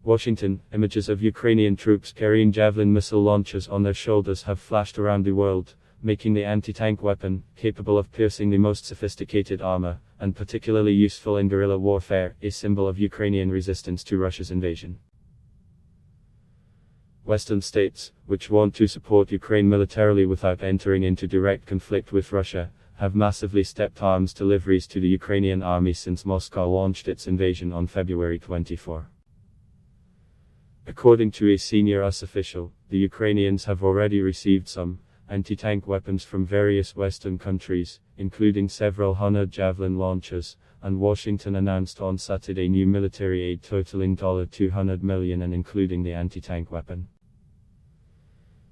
Washington, images of Ukrainian troops carrying Javelin missile launchers on their shoulders have flashed around the world, making the anti-tank weapon, capable of piercing the most sophisticated armor, and particularly useful in guerrilla warfare, a symbol of Ukrainian resistance to Russia's invasion. Western states, which want to support Ukraine militarily without entering into direct conflict with Russia, have massively stepped arms deliveries to the Ukrainian army since Moscow launched its invasion on February 24. According to a senior US official, the Ukrainians have already received some anti-tank weapons from various Western countries, including several hundred Javelin launchers, and Washington announced on Saturday new military aid totaling $200 million and including the anti-tank weapon.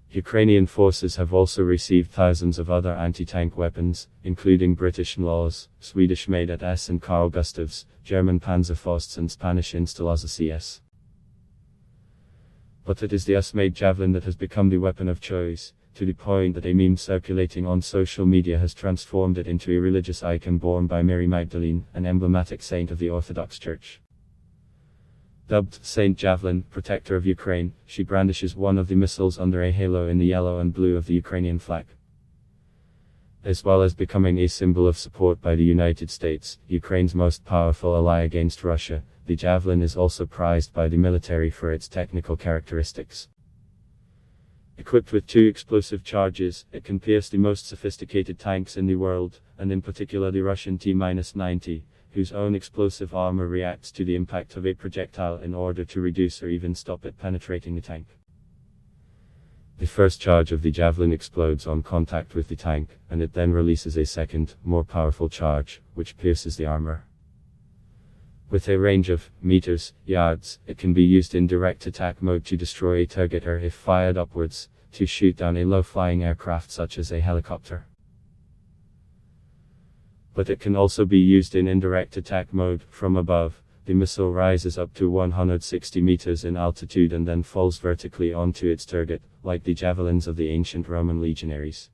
Ukrainian forces have also received thousands of other anti-tank weapons, including British Laws, Swedish made at S and Carl Gustavs, German Panzerfausts and Spanish Instalaza CS. But it is the US-made Javelin that has become the weapon of choice, to the point that a meme circulating on social media has transformed it into a religious icon borne by Mary Magdalene, an emblematic saint of the Orthodox Church. Dubbed Saint Javelin, protector of Ukraine, she brandishes one of the missiles under a halo in the yellow and blue of the Ukrainian flag. As well as becoming a symbol of support by the United States, Ukraine's most powerful ally against Russia, the Javelin is also prized by the military for its technical characteristics. Equipped with 2 explosive charges, it can pierce the most sophisticated tanks in the world, and in particular the Russian T-90, whose own explosive armor reacts to the impact of a projectile in order to reduce or even stop it penetrating the tank. The first charge of the Javelin explodes on contact with the tank, and it then releases a second, more powerful charge, which pierces the armor. With a range of meters, yards, it can be used in direct attack mode to destroy a target or, if fired upwards, to shoot down a low-flying aircraft such as a helicopter. But it can also be used in indirect attack mode. From above, the missile rises up to 160 meters in altitude and then falls vertically onto its target, like the javelins of the ancient Roman legionaries.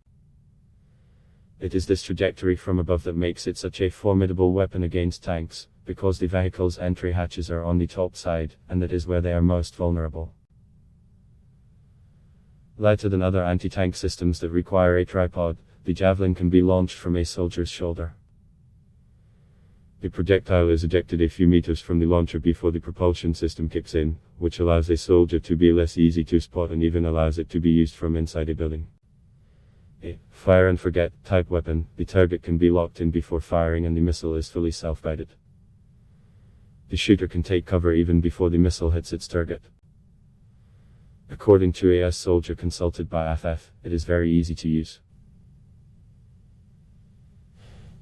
It is this trajectory from above that makes it such a formidable weapon against tanks, because the vehicle's entry hatches are on the top side, and that is where they are most vulnerable. Lighter than other anti-tank systems that require a tripod, the Javelin can be launched from a soldier's shoulder. The projectile is ejected a few meters from the launcher before the propulsion system kicks in, which allows a soldier to be less easy to spot and even allows it to be used from inside a building. A fire and forget type weapon, the target can be locked in before firing and the missile is fully self-guided. The shooter can take cover even before the missile hits its target. According to a US soldier consulted by FF, it is very easy to use.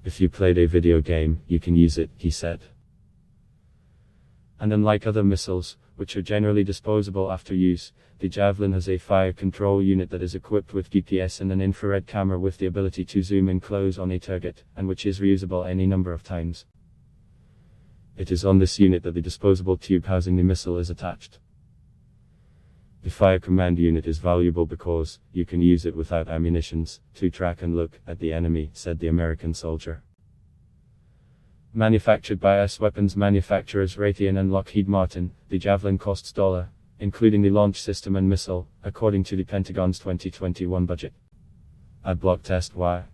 If you played a video game, you can use it, he said. And unlike other missiles, which are generally disposable after use, the Javelin has a fire control unit that is equipped with GPS and an infrared camera with the ability to zoom in close on a target, and which is reusable any number of times. It is on this unit that the disposable tube housing the missile is attached. The fire command unit is valuable because you can use it without ammunitions to track and look at the enemy, said the American soldier. Manufactured by US weapons manufacturers Raytheon and Lockheed Martin, the Javelin costs $, including the launch system and missile, according to the Pentagon's 2021 budget. Adblock test. Why?